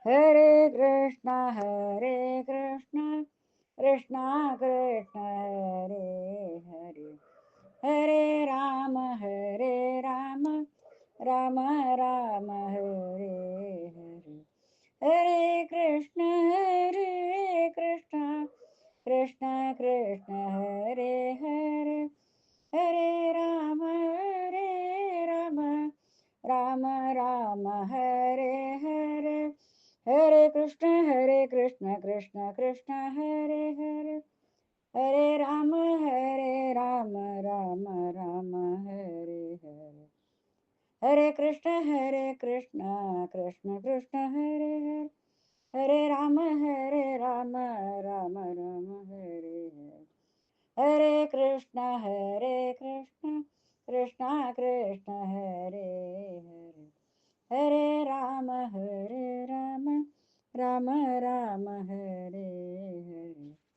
Hare Krishna, Hare Krishna, Krishna Krishna, Hare Hare, Hare Rama, Hare Rama, Rama Rama, Hare Hare, Hare Krishna, Hare Krishna, Krishna Krishna, Hare Hare, Hare Rama, Hare Rama, Rama Rama, Hare Hare, Hare Krishna, Krishna Krishna, Hare Hare, Hare Rama, Rama Rama, Hare Hare. Hare Krishna, Krishna Krishna, Hare Hare. Hare Rama, Rama Rama, Hare Hare. Hare Krishna, Krishna Krishna, Hare Hare. Hare Rama, Rama Rama, Hare